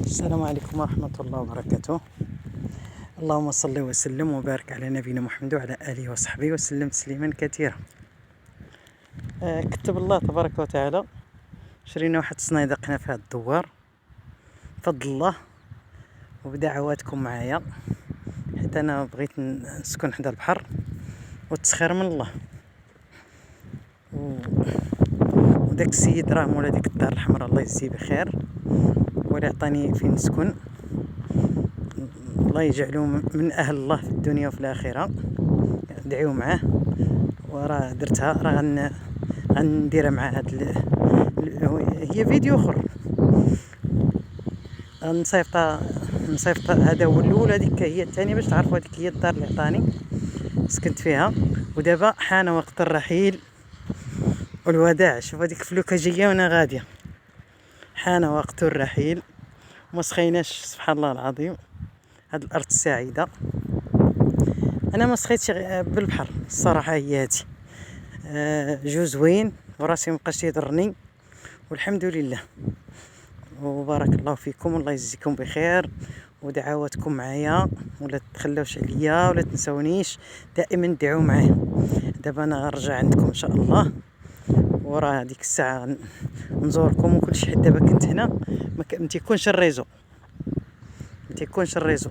السلام عليكم ورحمة الله وبركاته. اللهم صل وسلم وبارك على نبينا محمد وعلى آله وصحبه وسلم تسليما كثيرا. كتب الله تبارك وتعالى شرينا واحد الصنايدق هنا في هذا الدوار بفضل الله وبدعواتكم معايا، حيت انا بغيت نسكن حدا البحر والتسخير من الله. وداك السيد راه مولا ديك الدار الحمراء الله يجزيه بخير، ولا عطاني فين نسكن، الله يجعله من اهل الله في الدنيا وفي الاخره. ندعيو معاه وراه درتها، راه غنديرها مع هاد هي فيديو اخر نصيفط. هذا هو الاول، هذيك هي الثانيه باش تعرفوا. هذيك هي الدار اللي عطاني سكنت فيها، ودابا حان وقت الرحيل والوداع. شوف هذيك فلوكه جايه وانا غاديه، حان وقت الرحيل. ما سخيناش سبحان الله العظيم هاد الارض السعيده. انا ما سخيتش بالبحر الصراحه، هي هادي جو زوين وراسي مابقاش يضرني والحمد لله. وبارك الله فيكم والله يجزيكم بخير، ودعواتكم معايا ولا تخلوش عليا ولا تنسونيش، دائما دعوا معايا. دابا انا غنرجع عندكم ان شاء الله، وراه هذيك الساعه نزوركم وكل شيء. حتى دابا كنت هنا ما تيكونش الريزو،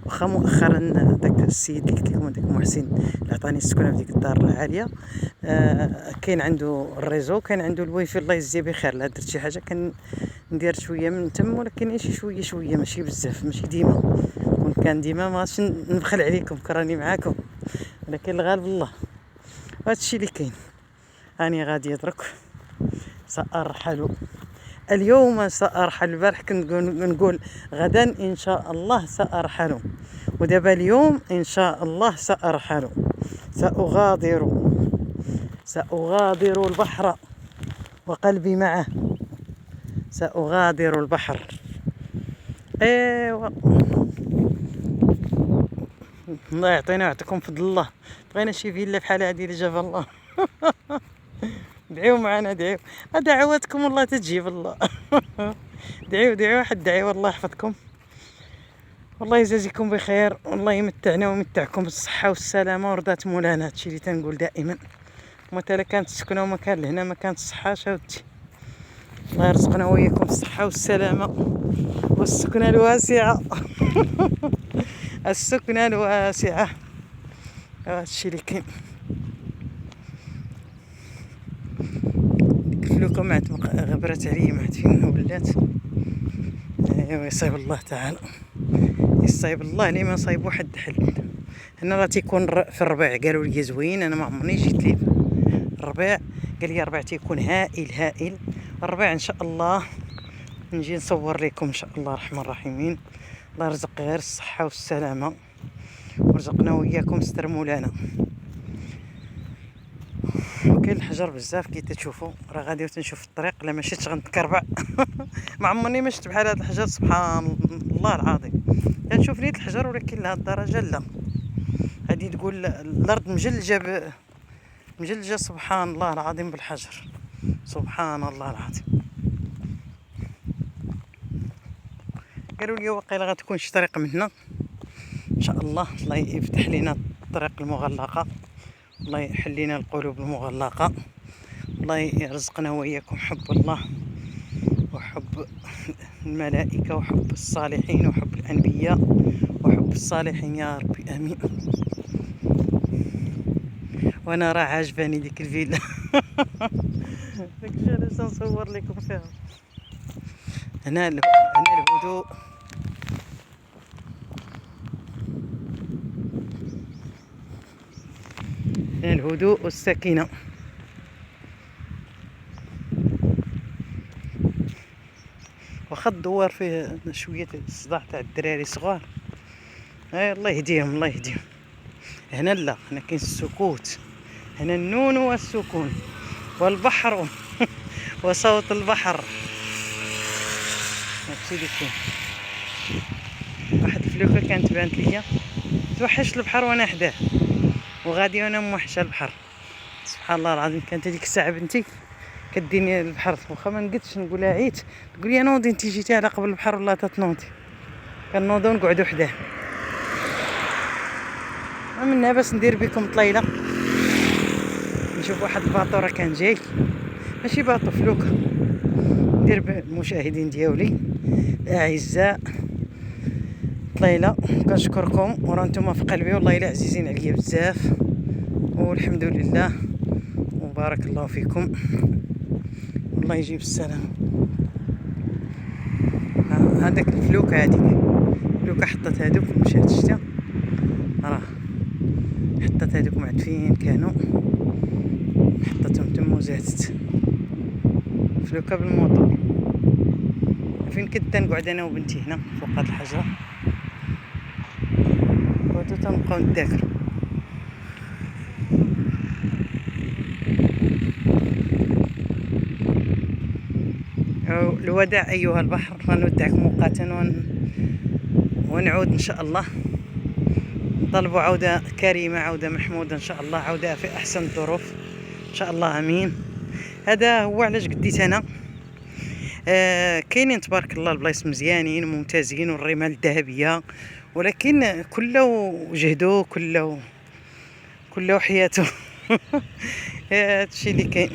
واخا مؤخرا داك السيد اللي قلت لكم، داك محسن اللي عطاني السكنه في ديك الدار العاليه، كاين عنده الريزو، كاين عنده الوايفاي الله يجزيه بخير. لا درت شي حاجه ندير شويه من تم، ولكن شويه ماشي بزاف، ماشي ديما. كون كان ديما ما غاديش نبخل عليكم، كراني معاكم، ولكن الغالب الله. هذا الشيء اللي كاين. راني غادي ادرك سأرحل اليوم، سأرحل. البارح كنت نقول غدا إن شاء الله سأرحل، ودابا اليوم إن شاء الله سأرحل. سأغادر البحر وقلبي معه. سأغادر البحر. ايوا الله يعطينا ويعطيكم فضل الله. بغينا شي فيلا بحال هذه اللي جاب الله. دعيو معنا، دعواتكم والله تجيب الله. دعيو واحد دعيو، والله يحفظكم، والله يجازيكم بخير، والله يمتعنا ويمتعكم بالصحة والسلامة ورضات مولانا. هادشي اللي تنقول دائما، ومتى كانت السكنة وما كان لهنا ما كانت الصحة شاودتي. الله يرزقنا وياكم الصحة والسلامة والسكنة الواسعة. السكنة الواسعة. هادشي اللي كاين. فلوكه ما عاد غبرت عليا، ما عاد فين ولات. ايوا يصيب الله تعالى، يصيب الله اللي ما صايب واحد حل. هنا راه تيكون في الربيع، قالوا لي زوين، انا ما عمرني جيت ليه الربيع. قال لي الربيع تيكون هائل. الربيع ان شاء الله نجي نصور لكم ان شاء الله الرحمن الرحيمين. الله يرزق غير الصحه والسلامه، ورزقنا وياكم ستر مولانا. وكاين الحجر بزاف كي تشوفوا، راه غادي تنشوف الطريق، لا مشيتش غنتكربع. ما عمرني ما شفت بحال هذا الحجر سبحان الله العظيم. كنشوف نيت الحجر، ولكن لهاد الدرجه لا. هذه تقول الارض مجلجه سبحان الله العظيم بالحجر، سبحان الله العظيم. قالوا لي واقيلا غتكون شي طريق من هنا ان شاء الله. الله يفتح لنا الطريق المغلقه، الله يحل لنا القلوب المغلقه، الله يرزقنا وإياكم حب الله وحب الملائكة وحب الصالحين وحب الأنبياء وحب الصالحين يا ربي آمين. وانا راه عاجباني ديك الفيلا. داك الشيء علاش نصور لكم فيها. هنا الهدوء، الهدوء والسكينة. واخا الدوار فيه شويه الصداع تاع الدراري صغار، الله يهديهم. هنا لا، هنا كاين السكوت، هنا النون والسكون والبحر. وصوت البحر. هادشي اللي كاين. واحد الفلوكه كانت بانت ليا، توحشت البحر وانا حداه، وغادي وانا موحشه البحر سبحان الله العظيم. كانت هذيك الساعه بنتي كديني البحر، واخا ما نقدش نقولها عيت تقول لي نوضي انت جيتي على قبل البحر ولا تتنوضي، كنوضو ونقعدو حداه. منها باش ندير بكم طليله نشوف واحد الباطو راه كان جاي، ماشي باطو، فلوكه، ندير بالمشاهدين ديالي الاعزاء طليله. كنشكركم وراه نتوما في قلبي والله الا عزيزين عليا بزاف، والحمد لله وبارك الله فيكم، والله يجيب السلام. هذاك الفلوكه، هذيك الفلوكه حطت هذوك مشات شتا، راه حطت هذوك ما عرفت فين كانوا، حطتهم تما وزادت فلوكه بالموطور. فين كنت نقعد انا وبنتي هنا فوق هاد الحجره، قعدو تنبقاو نتذاكرو. الوداع ايها البحر، نودعكم مؤقتا ونعود ان شاء الله، نطلبوا عوده كريمه، عوده محموده ان شاء الله، عوده في احسن الظروف ان شاء الله، امين. هذا هو علاش قديت انا. كاينين تبارك الله البلايص مزيانين وممتازين والرمال الذهبيه، ولكن كله جهده، كله حياته هادشي اللي كاين،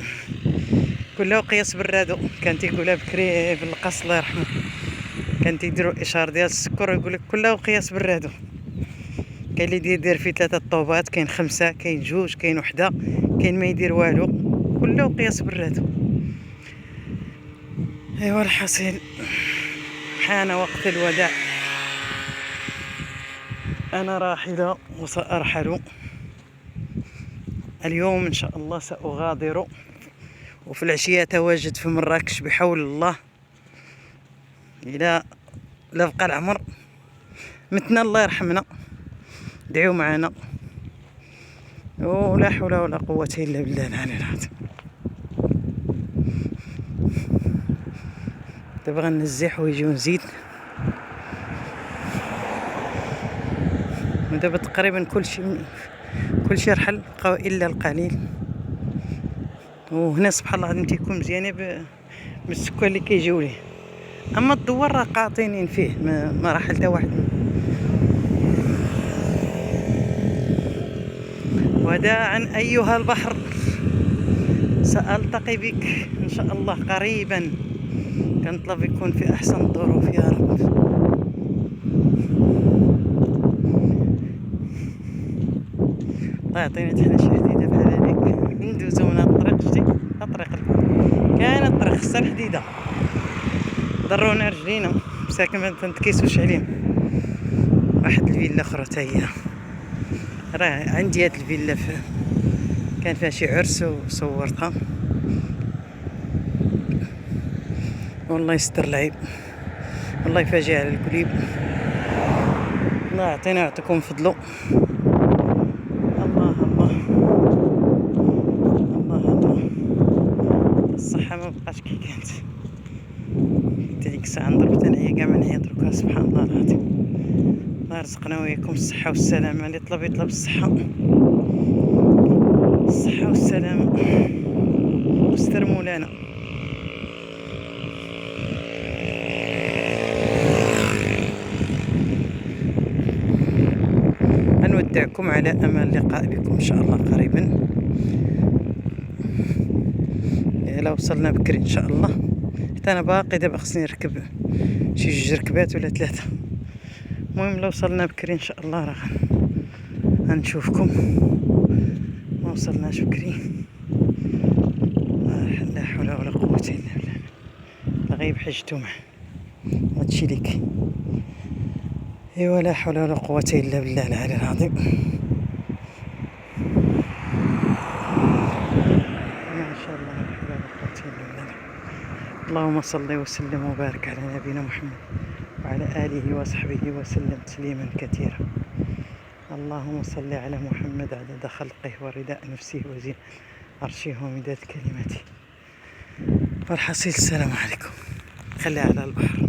كله قياس برادو. كان تيقولها بكري بالقص الله يرحمه، كان تيديروا الاشار ديال السكر ويقول لك كله قياس برادو. كاين اللي يدير فيه 3 طوبات، كاين 5، كاين 2، كاين 1، كاين ما يدير والو، كله قياس برادو. ايوا الحصيل حان وقت الوداع، انا راحله وسارحل اليوم ان شاء الله، ساغادر وفي العشيه اتواجد في مراكش بحول الله. الى لا بقى العمر متنا الله يرحمنا، دعيو معنا، ولا حول ولا قوه الا بالله العلي العظيم. دابا غنزح ويجي ونزيد، ودابا تقريبا كلشي رحل، بقاو الا القليل. وهنا سبحان الله العظيم تيكون مزيانه بالسكان اللي كيجيو ليه، اما الدوار راه قاطينين فيه، ما راح حتى واحد. وداعا ايها البحر، سألتقي بك ان شاء الله قريبا، كنطلب يكون في احسن الظروف يا رب. الله يعطينا حنا شي حديده بحال هذيك ندوزو من هاد الطريق. شتي الطريق كانت الطريق خصها الحديده، ضرونا رجلينا مساكن ما تنتكيسوش عليهم. واحد الفيلا اخرى تا هي، راه عندي هاد الفيلا كان فيها شي عرس وصورتها، والله يستر العيب، والله يفاجئ على القليب. الله يعطينا ويعطيكم فضلو. الله الله الله الله، الصحة ما بقاش كي كانت. ديك الساعة نضربت انايا كاع ما نعيط دركا، سبحان الله العظيم. الله يرزقنا وياكم الصحة والسلامة، اللي يطلب يطلب الصحة والسلامة، واستر مولانا. نودعكم على امل اللقاء بكم ان شاء الله قريبا، الا وصلنا بكري ان شاء الله. حتى انا باقي دابا خصني نركب شي 2 ركبات ولا 3. المهم لو وصلنا بكري ان شاء الله راه غنشوفكم. ما وصلناش بكري، لا حول ولا قوه الا بالله. الغيب حجتو معاه، هادشي ليك. ايوا لا حول ولا قوه الا بالله العلي العظيم. ما شاء الله لا حول ولا قوه الا بالله. اللهم صل وسلم وبارك على نبينا محمد وعلى اله وصحبه وسلم تسليما كثيرا. اللهم صل على محمد عدد خلقه ورداء نفسه وزين عرشه ومداد كلماته. والحصيل السلام عليكم، خليها على البحر.